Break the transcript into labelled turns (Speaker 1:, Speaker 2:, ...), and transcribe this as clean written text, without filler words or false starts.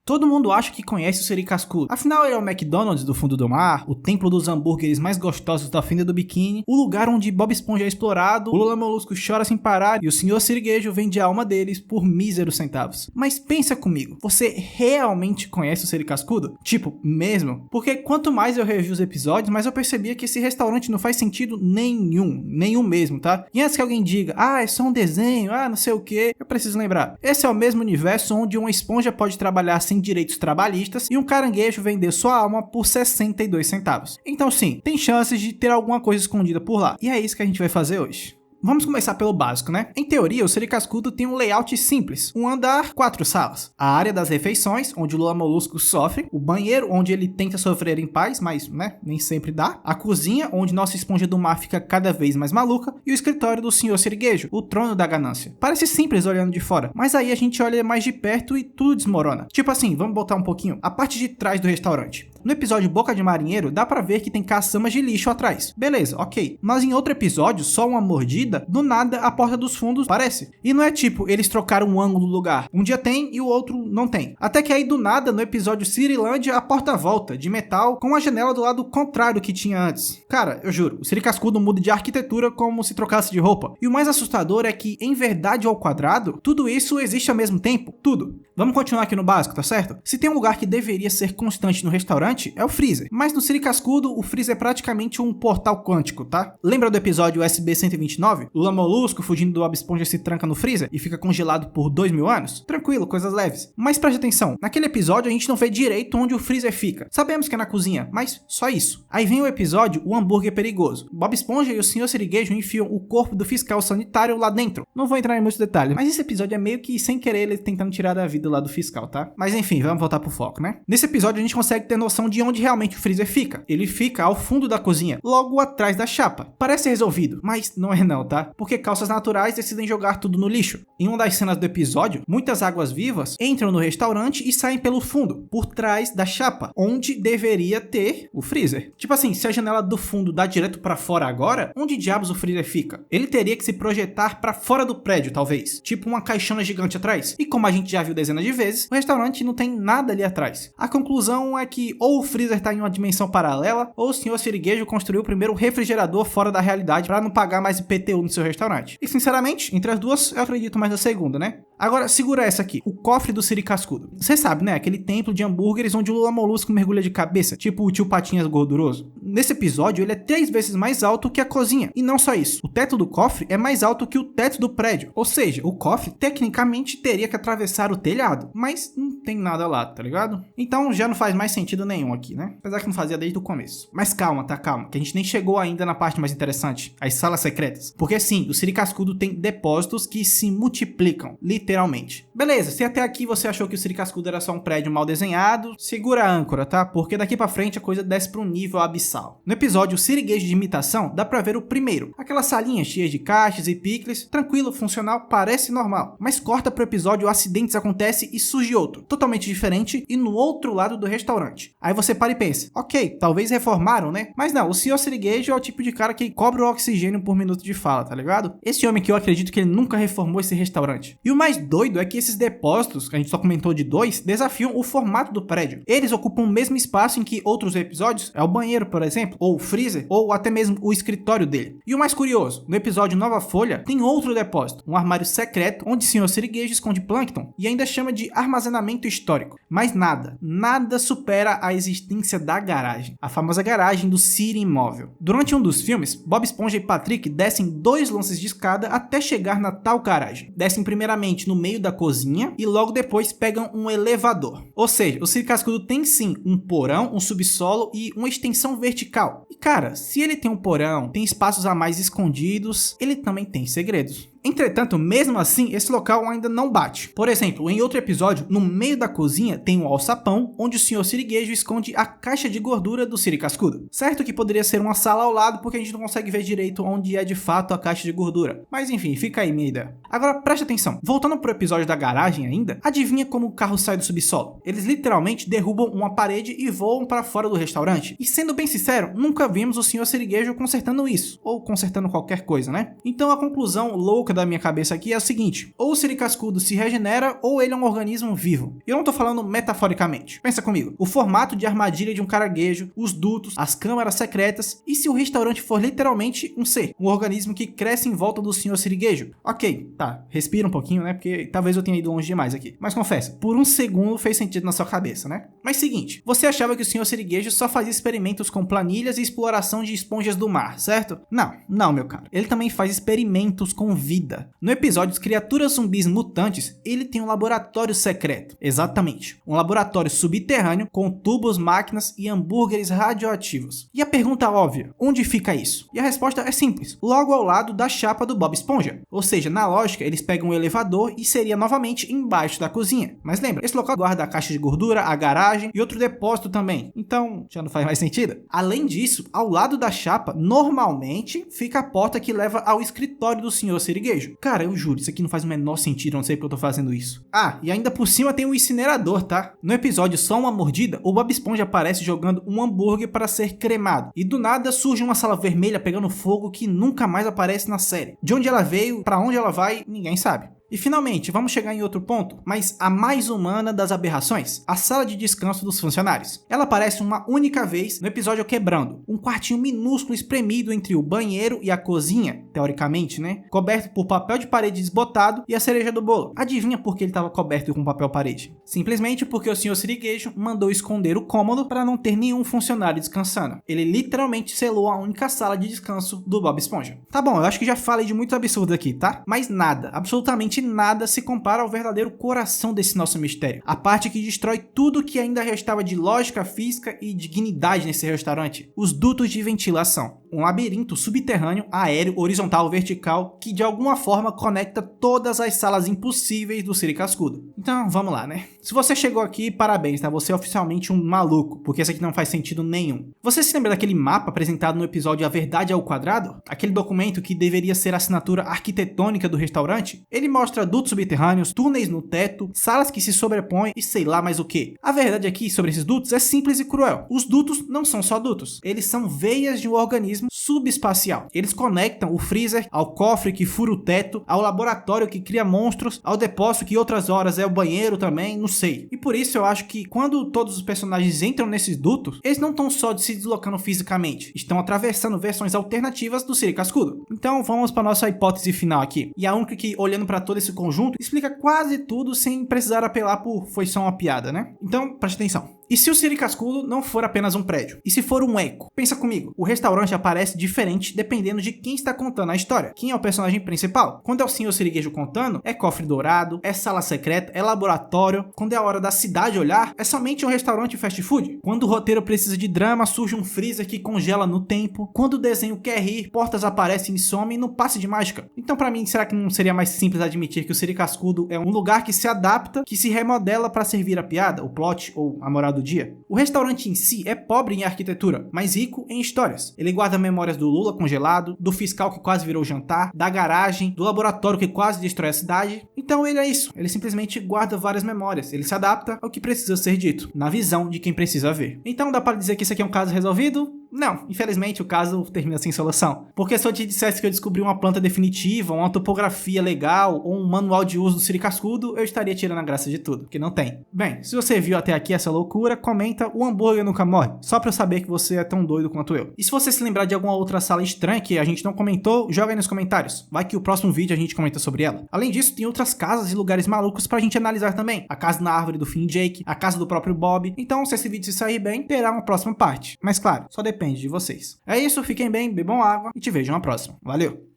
Speaker 1: Todo mundo acha que conhece o Siri Cascudo. Afinal, ele é o McDonald's do fundo do mar, o templo dos hambúrgueres mais gostosos da fenda do biquíni, o lugar onde Bob Esponja é explorado, o Lula Molusco chora sem parar e o Sr. Siriguejo vende a alma deles por míseros centavos. Mas pensa comigo, você realmente conhece o Siri Cascudo? Tipo, mesmo? Porque quanto mais eu revi os episódios, mais eu percebia que esse restaurante não faz sentido nenhum mesmo, tá? E antes que alguém diga, é só um desenho, não sei o que, eu preciso lembrar. Esse é o mesmo universo onde uma esponja pode trabalhar sem direitos trabalhistas e um caranguejo vender sua alma por 62 centavos. Então sim, tem chances de ter alguma coisa escondida por lá. E é isso que a gente vai fazer hoje. Vamos começar pelo básico, né? Em teoria, o Siri Cascudo tem um layout simples. Um andar, 4 salas. A área das refeições, onde o Lula Molusco sofre. O banheiro, onde ele tenta sofrer em paz, mas, nem sempre dá. A cozinha, onde nossa esponja do mar fica cada vez mais maluca. E o escritório do Sr. Siriguejo, o trono da ganância. Parece simples olhando de fora, mas aí a gente olha mais de perto e tudo desmorona. Tipo assim, vamos botar um pouquinho. A parte de trás do restaurante. No episódio Boca de Marinheiro, dá pra ver que tem caçambas de lixo atrás. Beleza, ok. Mas em outro episódio, só uma mordida, do nada a porta dos fundos aparece. E não é tipo, eles trocaram um ângulo do lugar. Um dia tem e o outro não tem. Até que aí do nada, no episódio Cirilândia, a porta volta, de metal, com a janela do lado contrário que tinha antes. Cara, eu juro, o Siri Cascudo muda de arquitetura como se trocasse de roupa. E o mais assustador é que, em verdade ao quadrado, tudo isso existe ao mesmo tempo. Tudo. Vamos continuar aqui no básico, tá certo? Se tem um lugar que deveria ser constante no restaurante, é o freezer. Mas no Siri Cascudo, o freezer é praticamente um portal quântico, tá? Lembra do episódio SB-129? Lula Molusco fugindo do Bob Esponja se tranca no freezer e fica congelado por 2000 anos? Tranquilo, coisas leves. Mas preste atenção, naquele episódio a gente não vê direito onde o freezer fica. Sabemos que é na cozinha, mas só isso. Aí vem o episódio O Hambúrguer Perigoso. Bob Esponja e o Sr. Siriguejo enfiam o corpo do fiscal sanitário lá dentro. Não vou entrar em muitos detalhes, mas esse episódio é meio que sem querer ele tentando tirar da vida lá do fiscal, tá? Mas enfim, vamos voltar pro foco, né? Nesse episódio a gente consegue ter noção de onde realmente o freezer fica. Ele fica ao fundo da cozinha, logo atrás da chapa. Parece resolvido, mas não é não, tá? Porque causas naturais decidem jogar tudo no lixo. Em uma das cenas do episódio, muitas águas vivas entram no restaurante e saem pelo fundo, por trás da chapa, onde deveria ter o freezer. Tipo assim, se a janela do fundo dá direto pra fora agora, onde diabos o freezer fica? Ele teria que se projetar pra fora do prédio, talvez. Tipo uma caixona gigante atrás. E como a gente já viu dezenas de vezes, o restaurante não tem nada ali atrás. A conclusão é que ou o freezer tá em uma dimensão paralela, ou o Sr. Siriguejo construiu o primeiro refrigerador fora da realidade para não pagar mais IPTU no seu restaurante. E sinceramente, entre as duas, eu acredito mais na segunda, né? Agora, segura essa aqui, o cofre do Siri Cascudo. Você sabe, né? Aquele templo de hambúrgueres onde o Lula Molusco mergulha de cabeça, tipo o tio Patinhas gorduroso. Nesse episódio, ele é 3 vezes mais alto que a cozinha. E não só isso, o teto do cofre é mais alto que o teto do prédio. Ou seja, o cofre tecnicamente teria que atravessar o telhado, mas não tem nada lá, tá ligado? Então já não faz mais sentido nenhum aqui, né? Apesar que não fazia desde o começo. Mas calma, tá? Calma, que a gente nem chegou ainda na parte mais interessante, as salas secretas. Porque sim, o Siri Cascudo tem depósitos que se multiplicam, literalmente. Beleza, se até aqui você achou que o Siri Cascudo era só um prédio mal desenhado, segura a âncora, tá? Porque daqui pra frente a coisa desce pra um nível abissal. No episódio Siriguejo de Imitação, dá pra ver o primeiro. Aquela salinha cheia de caixas e picles, tranquilo, funcional, parece normal. Mas corta pro episódio, acidentes acontecem e surge outro, totalmente diferente e no outro lado do restaurante. Aí você para e pensa, ok, talvez reformaram, né? Mas não, o Sr. Siriguejo é o tipo de cara que cobra o oxigênio por minuto de fala, tá ligado? Esse homem que eu acredito que ele nunca reformou esse restaurante. E o mais doido é que esses depósitos, que a gente só comentou de 2, desafiam o formato do prédio. Eles ocupam o mesmo espaço em que outros episódios, é o banheiro, por exemplo, ou o freezer, ou até mesmo o escritório dele. E o mais curioso, no episódio Nova Folha, tem outro depósito, um armário secreto, onde o Sr. Siriguejo esconde plâncton e ainda chama de armazenamento histórico. Mas nada supera a existência da garagem, a famosa garagem do Siri Imóvel. Durante um dos filmes, Bob Esponja e Patrick descem 2 lances de escada até chegar na tal garagem. Descem primeiramente no meio da cozinha e logo depois pegam um elevador. Ou seja, o Siri Cascudo tem sim um porão, um subsolo e uma extensão vertical. E cara, se ele tem um porão, tem espaços a mais escondidos, ele também tem segredos. Entretanto, mesmo assim, esse local ainda não bate. Por exemplo, em outro episódio, no meio da cozinha tem um alçapão, onde o Sr. Siriguejo esconde a caixa de gordura do Siri Cascudo. Certo que poderia ser uma sala ao lado, porque a gente não consegue ver direito onde é de fato a caixa de gordura. Mas enfim, fica aí minha ideia. Agora, preste atenção. Voltando pro episódio da garagem ainda, adivinha como o carro sai do subsolo? Eles literalmente derrubam uma parede e voam para fora do restaurante. E sendo bem sincero, nunca vimos o Sr. Siriguejo consertando isso. Ou consertando qualquer coisa, né? Então a conclusão louca da minha cabeça aqui é o seguinte: ou o Siri Cascudo se regenera ou ele é um organismo vivo. E eu não tô falando metaforicamente. Pensa comigo, o formato de armadilha de um caranguejo, os dutos, as câmaras secretas, e se o restaurante for literalmente um ser, um organismo que cresce em volta do Sr. Sirigueijo? Ok, tá, respira um pouquinho, né, porque talvez eu tenha ido longe demais aqui. Mas confessa, por um segundo fez sentido na sua cabeça, né? Mas seguinte, você achava que o Sr. Sirigueijo só fazia experimentos com planilhas e exploração de esponjas do mar, certo? Não, meu caro. Ele também faz experimentos com vida. No episódio Criaturas Zumbis Mutantes, ele tem um laboratório secreto. Exatamente, um laboratório subterrâneo com tubos, máquinas e hambúrgueres radioativos. E a pergunta óbvia, onde fica isso? E a resposta é simples, logo ao lado da chapa do Bob Esponja. Ou seja, na lógica, eles pegam um elevador e seria novamente embaixo da cozinha. Mas lembra, esse local guarda a caixa de gordura, a garagem e outro depósito também. Então, já não faz mais sentido? Além disso, ao lado da chapa, normalmente, fica a porta que leva ao escritório do Sr. Sirigueijo. Cara, eu juro, isso aqui não faz o menor sentido, não sei porque eu tô fazendo isso. Ah, e ainda por cima tem um incinerador, tá? No episódio Só Uma Mordida, o Bob Esponja aparece jogando um hambúrguer para ser cremado. E do nada surge uma sala vermelha pegando fogo que nunca mais aparece na série. De onde ela veio, para onde ela vai, ninguém sabe. E finalmente, vamos chegar em outro ponto, mas a mais humana das aberrações, a sala de descanso dos funcionários. Ela aparece uma única vez no episódio Quebrando, um quartinho minúsculo espremido entre o banheiro e a cozinha, teoricamente, né? Coberto por papel de parede desbotado e a cereja do bolo. Adivinha por que ele estava coberto com papel parede? Simplesmente porque o Sr. Sirigueijo mandou esconder o cômodo para não ter nenhum funcionário descansando. Ele literalmente selou a única sala de descanso do Bob Esponja. Tá bom, eu acho que já falei de muito absurdo aqui, tá? Mas nada, absolutamente nada se compara ao verdadeiro coração desse nosso mistério. A parte que destrói tudo que ainda restava de lógica física e dignidade nesse restaurante. Os dutos de ventilação. Um labirinto subterrâneo, aéreo, horizontal, vertical, que de alguma forma conecta todas as salas impossíveis do Siri Cascudo. Então, vamos lá, né? Se você chegou aqui, parabéns, tá? Você é oficialmente um maluco, porque isso aqui não faz sentido nenhum. Você se lembra daquele mapa apresentado no episódio A Verdade ao Quadrado? Aquele documento que deveria ser a assinatura arquitetônica do restaurante? Ele mostra dutos subterrâneos, túneis no teto, salas que se sobrepõem e sei lá mais o que. A verdade aqui sobre esses dutos é simples e cruel. Os dutos não são só dutos, eles são veias de um organismo subespacial. Eles conectam o freezer ao cofre que fura o teto, ao laboratório que cria monstros, ao depósito que outras horas é o banheiro também, não sei. E por isso eu acho que quando todos os personagens entram nesses dutos, eles não estão só se deslocando fisicamente, estão atravessando versões alternativas do Siri Cascudo. Então vamos para nossa hipótese final aqui. E a única que, olhando para todo esse conjunto, explica quase tudo sem precisar apelar por foi só uma piada, né? Então preste atenção. E se o Siri Cascudo não for apenas um prédio? E se for um eco? Pensa comigo, o restaurante aparece diferente dependendo de quem está contando a história. Quem é o personagem principal? Quando é o Sr. Sirigueijo contando, é cofre dourado, é sala secreta, é laboratório. Quando é a hora da cidade olhar, é somente um restaurante fast food. Quando o roteiro precisa de drama, surge um freezer que congela no tempo. Quando o desenho quer rir, portas aparecem e somem no passe de mágica. Então pra mim, será que não seria mais simples admitir que o Siri Cascudo é um lugar que se adapta, que se remodela para servir a piada, o plot ou a moral do dia? O restaurante em si é pobre em arquitetura, mas rico em histórias. Ele guarda memórias do Lula congelado, do fiscal que quase virou jantar, da garagem, do laboratório que quase destrói a cidade. Então ele é isso, ele simplesmente guarda várias memórias, ele se adapta ao que precisa ser dito, na visão de quem precisa ver. Então dá para dizer que isso aqui é um caso resolvido? Não, infelizmente o caso termina sem solução. Porque se eu te dissesse que eu descobri uma planta definitiva, uma topografia legal ou um manual de uso do Siri Cascudo, eu estaria tirando a graça de tudo, que não tem. Bem, se você viu até aqui essa loucura, comenta o hambúrguer nunca morre, só pra eu saber que você é tão doido quanto eu. E se você se lembrar de alguma outra sala estranha que a gente não comentou, joga aí nos comentários. Vai que o próximo vídeo a gente comenta sobre ela. Além disso, tem outras casas e lugares malucos pra gente analisar também. A casa na árvore do Finn Jake, a casa do próprio Bob. Então, se esse vídeo se sair bem, terá uma próxima parte. Mas claro, só depende de vocês. É isso, fiquem bem, bebam água e te vejo na próxima. Valeu!